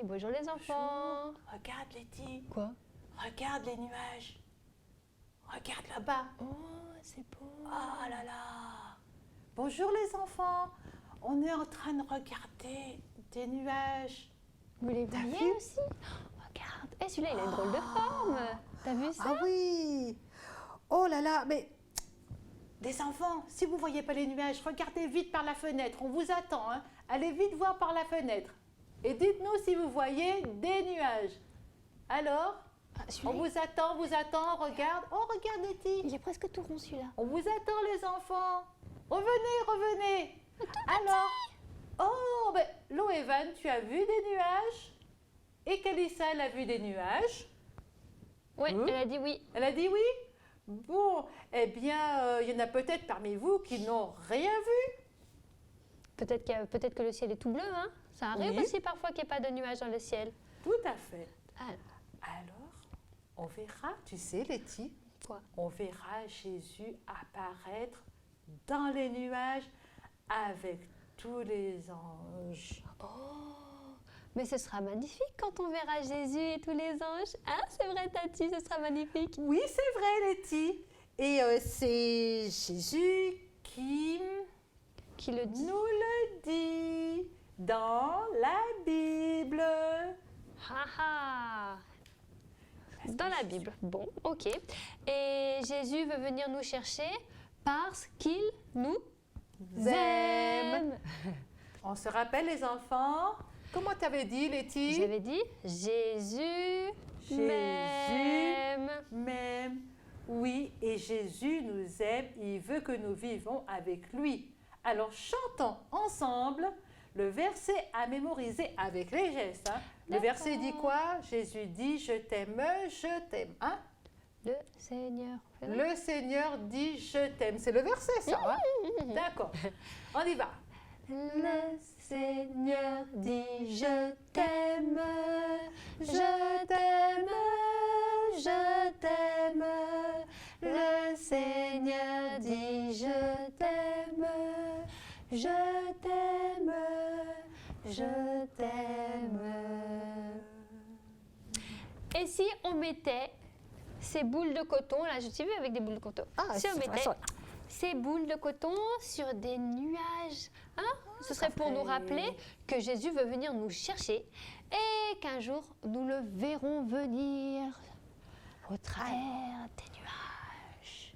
bonjour les enfants. Regarde Letty, Quoi? regarde les nuages. Regarde là-bas. Oh, c'est beau. Oh là là. Bonjour les enfants. On est en train de regarder des nuages. Vous les T'as voyez vu? aussi? Regarde. Eh, celui-là, il a une drôle de forme. T'as vu ça? Ah oui. Oh là là, mais les enfants, si vous ne voyez pas les nuages, regardez vite par la fenêtre. On vous attend. Hein. Allez vite voir par la fenêtre. Et dites-nous si vous voyez des nuages. Alors, Ah, on celui-là, vous attend, regarde. Oh, regarde Letty. il est presque tout rond celui-là. On vous attend les enfants. Revenez, revenez. Alors, oh, ben, Loévan, tu as vu des nuages? Et Kalissa, elle a vu des nuages? Ouais, Hein? elle a dit oui. Elle a dit oui? Bon, eh bien, il y en a peut-être parmi vous qui n'ont rien vu. Peut-être que le ciel est tout bleu, hein? Ça arrive Oui. aussi parfois qu'il n'y ait pas de nuages dans le ciel. Tout à fait. Ah, Alors, on verra, tu sais, Letty, quoi? on verra Jésus apparaître dans les nuages avec tous les anges. Mais ce sera magnifique quand on verra Jésus et tous les anges. Hein, c'est vrai, Tati, ce sera magnifique. Oui, c'est vrai, Letty. Et c'est Jésus qui Qui le dit? nous le dit dans la Bible. Ha ha! Dans la Bible. Bon, ok. Et Jésus veut venir nous chercher parce qu'il nous aime. On se rappelle, les enfants? Comment t'avais dit, Letty? J'avais dit Jésus m'aime. Même. Oui, et Jésus nous aime, il veut que nous vivons avec lui. Alors chantons ensemble le verset à mémoriser avec les gestes. Hein. Le verset dit quoi? Jésus dit je t'aime, hein? Le Seigneur. Le Seigneur dit je t'aime. C'est le verset ça, hein? D'accord. On y va. Le Seigneur dit je t'aime, je t'aime, je t'aime. Le Seigneur dit je t'aime, je t'aime, je t'aime. Et si on mettait ces boules de coton, là je t'ai vu avec des boules de coton, si on mettait ces boules de coton sur des nuages, hein, ce serait pour nous rappeler que Jésus veut venir nous chercher et qu'un jour nous le verrons venir au travers des nuages.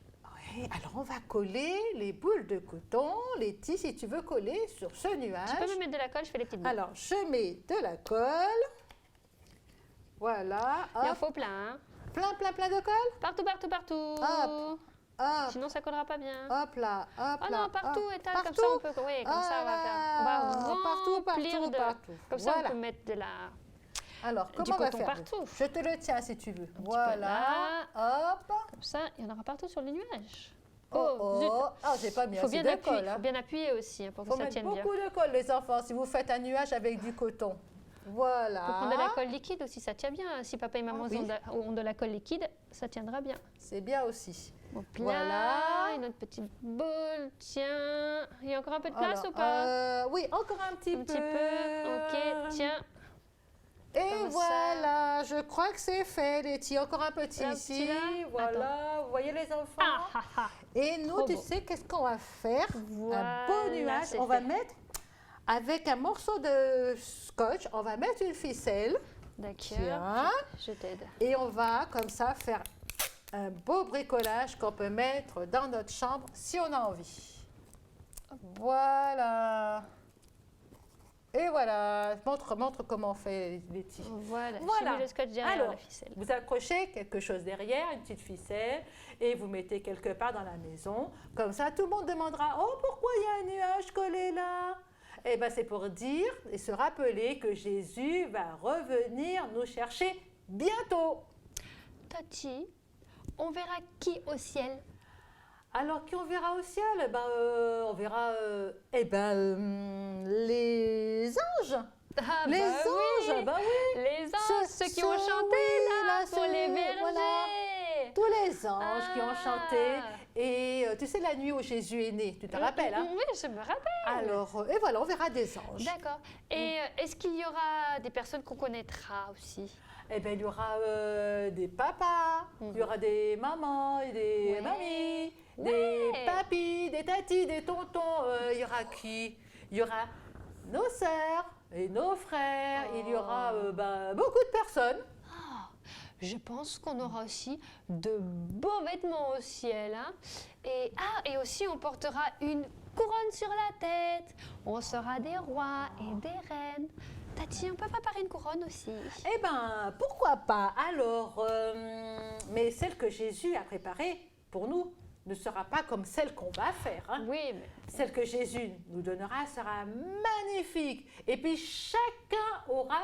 Oui, alors on va coller les boules de coton, Letty, si tu veux coller sur ce nuage. Tu peux me mettre de la colle, je fais les petites boules. Alors, je mets de la colle. Voilà. Il en Hop. faut plein, hein. Plein de colle. Partout, partout, partout. Hop. Hop. Sinon ça collera pas bien. Hop là. Hop Oh là. non, partout, hop. étale, comme ça on peut. Oui, comme ça on va faire. On va remplir de. Partout. Comme ça Voilà. on peut mettre de la. Alors, comment on va coton faire? partout. Je te le tiens si tu veux. peu Voilà. Hop. Comme ça, il y en aura partout sur les nuages. Oh, zut. oh. Ah, j'ai pas mis Il faut assez bien de appuyer, colle. Hein. faut bien appuyer aussi hein, pour que Faut ça mettre tienne bien. beaucoup de colle, les enfants, si vous faites un nuage avec du coton. Voilà. Faut prendre de la colle liquide aussi, ça tient bien. Si papa et maman oui. ont de la colle liquide, ça tiendra bien. C'est bien aussi. Hop Voilà. là, une autre petite boule, tiens. Il y a encore un peu de place Alors, ou pas oui, encore un petit peu. Un petit peu, ok, tiens. Et Comme voilà, je crois que c'est fait, Letty. Encore un petit Un ici. petit là. Voilà, vous voyez les enfants? Ah ah ah. Et nous, Trop tu beau. sais, qu'est-ce qu'on va faire? Un Voilà, beau nuage. c'est On va fait. mettre, avec un morceau de scotch, on va mettre une ficelle. D'accord, Tiens. je t'aide. Et on va, comme ça, faire un beau bricolage qu'on peut mettre dans notre chambre si on a envie. Voilà. Et voilà. Montre comment on fait, Letty. Voilà, Voilà. j'ai mis le scotch derrière Alors, la ficelle. vous accrochez quelque chose derrière, une petite ficelle, et vous mettez quelque part dans la maison. Comme ça, tout le monde demandera « Oh, pourquoi il y a un nuage collé là ?» Eh bien, c'est pour dire et se rappeler que Jésus va revenir nous chercher bientôt. Tati, on verra qui au ciel? Alors, qui on verra au ciel? On verra les anges. Ah, Les bah anges, oui. bah oui. Les anges, ceux qui ont chanté oui, là, pour les bergers. Voilà. tous les anges qui ont chanté. Et tu sais, la nuit où Jésus est né, tu te rappelles, hein? Oui, je me rappelle. Alors, et voilà, on verra des anges. D'accord. Et est-ce qu'il y aura des personnes qu'on connaîtra aussi? Eh bien, il y aura des papas, il y aura des mamans et des mamies, des papis, des tatis, des tontons. Il y aura qui? Il y aura nos sœurs et nos frères. Il y aura beaucoup de personnes. Je pense qu'on aura aussi de beaux vêtements au ciel. Hein. Et aussi, on portera une couronne sur la tête. On sera des rois et des reines. Tati, on peut préparer une couronne aussi? Eh bien, pourquoi pas? Alors, mais celle que Jésus a préparée pour nous ne sera pas comme celle qu'on va faire. Hein. Oui, mais... Celle que Jésus nous donnera sera magnifique. Et puis, chacun aura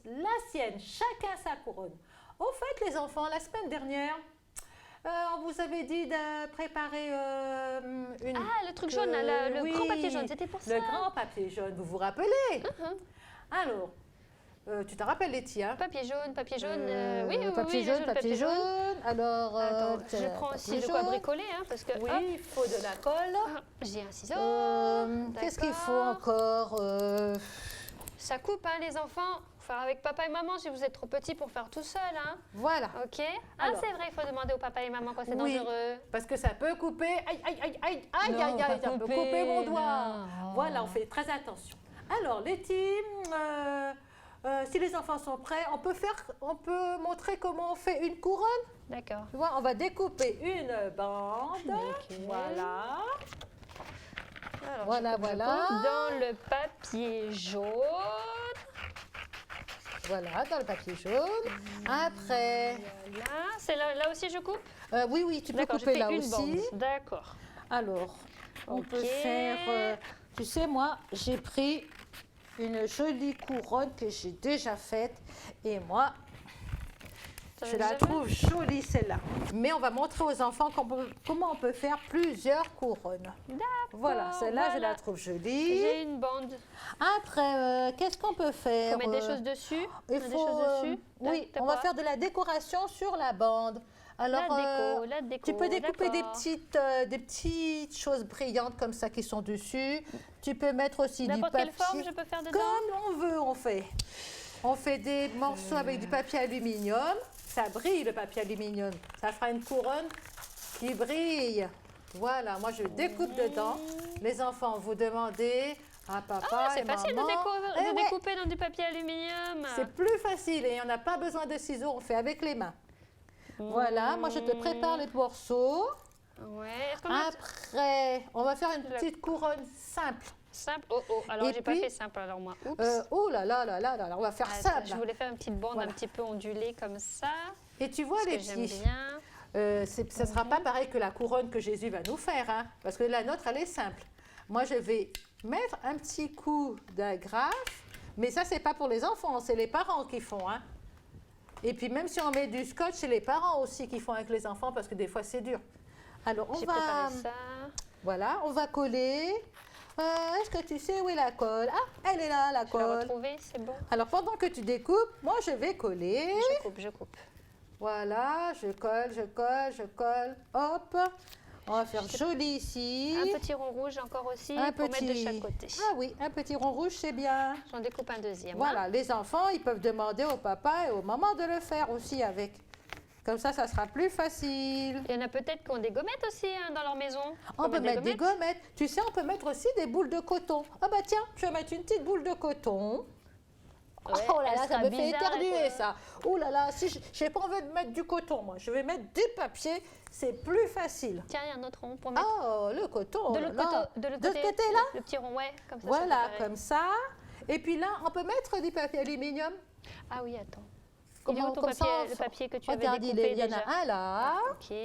la sienne, chacun sa couronne. Au fait, les enfants, la semaine dernière, on vous avait dit de préparer une... Ah, le truc jaune, là, le grand papier jaune, c'était pour ça. Le grand papier jaune, vous vous rappelez? Alors, tu te rappelles, Letty, hein? Papier jaune, oui, papier jaune, papier jaune. Alors, attends, je prends aussi de quoi bricoler, hein, parce que... Oui, il faut de la colle. J'ai un ciseau. Qu'est-ce qu'il faut encore? Ça coupe, hein, les enfants. Faut faire avec papa et maman si vous êtes trop petits pour faire tout seul, hein. Voilà. Ok. Ah, c'est vrai, il faut demander au papa et maman quand c'est dangereux. Parce que ça peut couper. Aïe, aïe, aïe, aïe, aïe, aïe, aïe, ça peut couper mon doigt. Non. Voilà, on fait très attention. Alors, Letty, si les enfants sont prêts, on peut montrer comment on fait une couronne. D'accord. Tu vois, on va découper une bande. Okay. Voilà. Alors, voilà. Dans le papier jaune. Voilà, dans le papier jaune. Après. Voilà. C'est là aussi je coupe? Oui, tu peux couper là aussi. D'accord. Alors, on peut faire. Tu sais, moi, j'ai pris une jolie couronne que j'ai déjà faite. Et moi, je la trouve jolie, celle-là. Mais on va montrer aux enfants comment on peut faire plusieurs couronnes. D'accord. Voilà, celle-là, je la trouve jolie. J'ai une bande. Après, qu'est-ce qu'on peut faire? Faut mettre des choses dessus? Oui, on va faire de la décoration sur la bande. Alors, la déco, tu peux découper des petites choses brillantes comme ça qui sont dessus. Tu peux mettre aussi du papier. N'importe quelle forme je peux faire dedans? Comme on veut, on fait. On fait des morceaux avec du papier aluminium. Ça brille, le papier aluminium. Ça fera une couronne qui brille. Voilà, moi je découpe dedans. Les enfants, vous demandez à papa et maman. C'est facile de découper dans du papier aluminium. C'est plus facile et on n'a pas besoin de ciseaux, on fait avec les mains. Voilà, moi je te prépare les morceaux. Ouais. Après, on va faire une petite couronne simple. Simple? Alors j'ai pas fait simple alors moi. Oups. Oh là là là là là, on va faire simple. Je voulais faire une petite bande un petit peu ondulée comme ça. Et tu vois les petits, j'aime bien. Ça ne sera pas pareil que la couronne que Jésus va nous faire, hein, parce que la nôtre, elle est simple. Moi, je vais mettre un petit coup d'agrafe, mais ça, c'est pas pour les enfants, c'est les parents qui font. Hein. Et puis, même si on met du scotch, c'est les parents aussi qui font avec les enfants, parce que des fois, c'est dur. Alors, on va... préparé ça. Voilà, on va coller. Est-ce que tu sais où est la colle? Ah, elle est là, la colle. Je l'ai retrouvée, c'est bon. Alors, pendant que tu découpes, moi, je vais coller. Je coupe. Voilà, je colle. Hop, on va faire joli ici. Un petit rond rouge encore aussi pour mettre de chaque côté. Ah oui, un petit rond rouge, c'est bien. J'en découpe un deuxième. Voilà, les enfants, ils peuvent demander au papa et aux mamans de le faire aussi avec. Comme ça sera plus facile. Il y en a peut-être qui ont des gommettes aussi hein, dans leur maison. On peut mettre des gommettes. Tu sais, on peut mettre aussi des boules de coton. Ah bah tiens, je vais mettre une petite boule de coton. Ouais, oh là là, ça me fait bizarre, éternuer ça. Oh là là, si je n'ai pas envie de mettre du coton, moi. Je vais mettre du papier, c'est plus facile. Tiens, il y a un autre rond pour mettre. Oh, le coton. De l'autre côté là. Le petit rond, ouais, comme ça. Voilà, comme ça. Et puis là, on peut mettre du papier aluminium. Ah oui, attends. Comment, il est où le papier que tu avais découpé il y en a un là. Ok.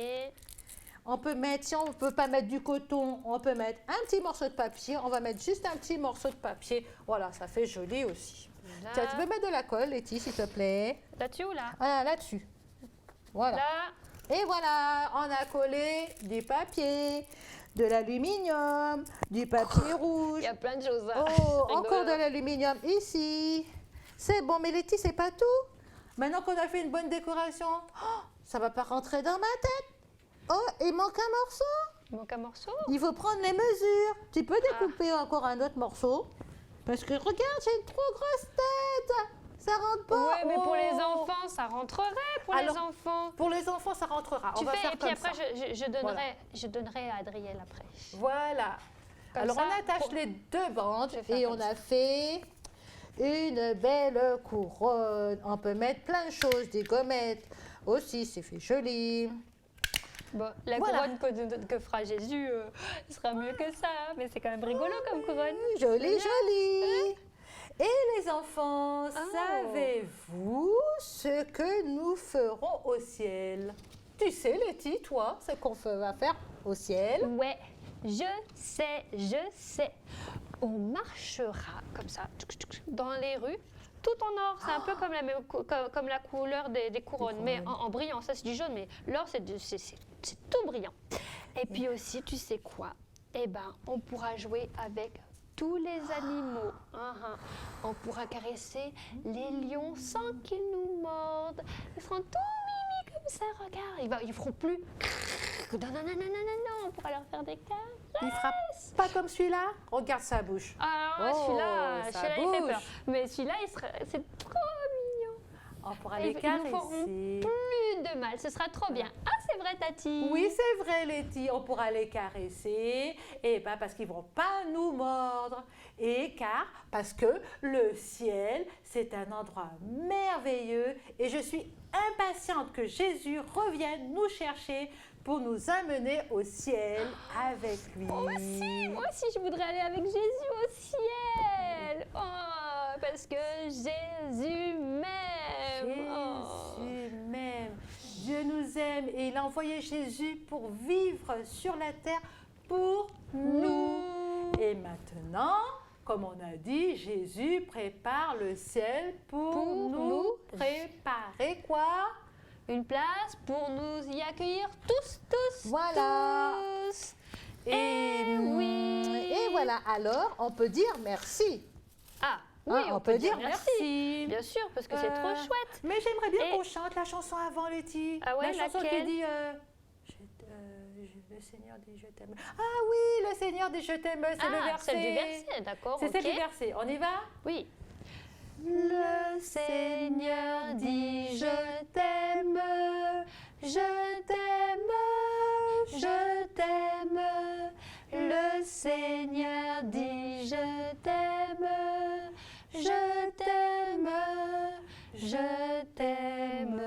On peut mettre, si on ne peut pas mettre du coton, on peut mettre un petit morceau de papier. On va mettre juste un petit morceau de papier. Voilà, ça fait joli aussi. Là. Tiens, tu peux mettre de la colle, Letty, s'il te plaît. Là-dessus ou là? Voilà, là-dessus. Voilà. Là. Et voilà, on a collé du papier, de l'aluminium, du papier rouge. Il y a plein de choses. Hein. Oh, encore de l'aluminium ici. C'est bon, mais Letty, c'est pas tout. Maintenant qu'on a fait une bonne décoration, ça va pas rentrer dans ma tête. Oh, il manque un morceau. Il manque un morceau. Il faut prendre les mesures. Tu peux découper encore un autre morceau? Parce que regarde, j'ai une trop grosse tête. Ça rentre pas. Ouais, mais pour les enfants, ça rentrerait pour les enfants. Pour les enfants, ça rentrera. Tu on va fais, faire et puis comme après, ça. je donnerai à Adriel après. Voilà. Comme Alors, ça, on attache les deux bandes Je vais faire et comme on a fait une belle couronne. On peut mettre plein de choses, des gommettes aussi, c'est fait joli. Bon, la Voilà. couronne que fera Jésus sera mieux que ça, mais c'est quand même rigolo comme couronne. Joli, joli. Et les enfants, Oh. savez-vous ce que nous ferons au ciel? Tu sais, Letty, toi, ce qu'on va faire au ciel? Ouais, je sais. On marchera comme ça dans les rues, tout en or. C'est un peu comme comme la couleur des couronnes, mais en brillant. Ça, c'est du jaune, mais l'or, c'est tout brillant. Et puis aussi, tu sais quoi? Eh ben, on pourra jouer avec tous les animaux. On pourra caresser les lions sans qu'ils nous mordent. Ils seront tout mimi comme ça, regarde. Ils feront plus. Non, on pourra leur faire des câlins. Il fera pas comme celui-là? Regarde sa bouche. Ah, Oh, celui-là, sa il fait bouche. peur. Mais celui-là, c'est trop mignon. On pourra Ils les nous caresser. feront plus de mal. Ce sera trop bien. Ah, c'est vrai, Tati. Oui, c'est vrai, Letty, on pourra les caresser, et pas parce qu'ils vont pas nous mordre, et parce que le ciel, c'est un endroit merveilleux, et je suis impatiente que Jésus revienne nous chercher pour nous amener au ciel avec lui. Moi aussi, je voudrais aller avec Jésus au ciel. Oh, parce que Jésus m'aime. Oh. Jésus m'aime. Dieu nous aime et il a envoyé Jésus pour vivre sur la terre pour nous. Et maintenant, comme on a dit, Jésus prépare le ciel pour nous préparer quoi? Une place pour nous y accueillir tous. Voilà. Tous. Et voilà, alors on peut dire merci. Ah, oui, on peut dire merci. Bien sûr, parce que c'est trop chouette. Mais j'aimerais bien Et- qu'on chante la chanson avant, Letty. Ah ouais, la chanson qui laquelle dit le Seigneur dit je t'aime. Ah oui, le Seigneur dit je t'aime, c'est le verset. Celle du verset, d'accord. C'est ok. celle du verset. On y va? Oui. Le Seigneur dit je t'aime, je t'aime, je t'aime. Le Seigneur dit je t'aime, je t'aime, je t'aime.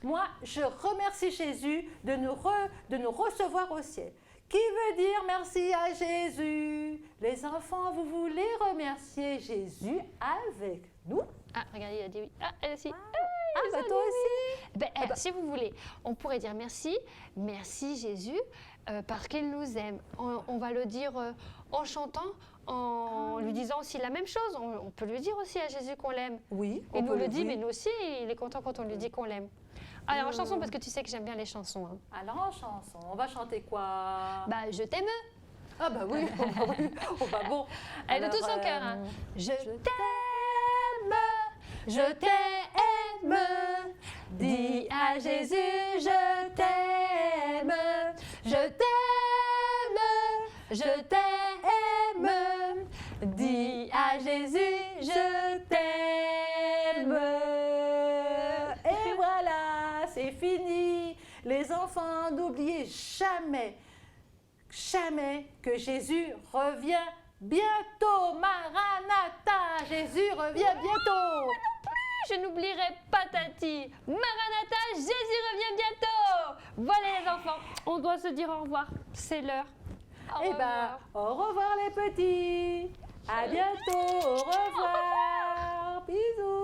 Moi, je remercie Jésus de nous recevoir au ciel. Qui veut dire merci à Jésus? Les enfants, vous voulez remercier Jésus avec nous? Ah, regardez, il a dit oui. Ah, elle aussi. Bah toi aussi? Si vous voulez, on pourrait dire merci. Merci Jésus, parce qu'il nous aime. On va le dire en chantant, en lui disant aussi la même chose. On peut lui dire aussi à Jésus qu'on l'aime. Oui. Il nous le dit, mais nous aussi, il est content quand on lui dit qu'on l'aime. Alors, en chanson, parce que tu sais que j'aime bien les chansons. Hein. Alors en chanson, on va chanter quoi? Bah, je t'aime. Ah bah oui, oh bah bon. Elle de tout son cœur. Hein. Je t'aime, dis à Jésus, je t'aime, je t'aime, dis à Jésus, je t'aime. Et voilà, c'est fini. Les enfants, n'oubliez jamais, jamais que Jésus revient bientôt. Maranatha, Jésus revient bientôt. Je n'oublierai pas Tati. Maranatha, Jésus revient bientôt. Voilà les enfants, on doit se dire au revoir. C'est l'heure. Eh ben, au revoir les petits. À bientôt. Au revoir. Bisous.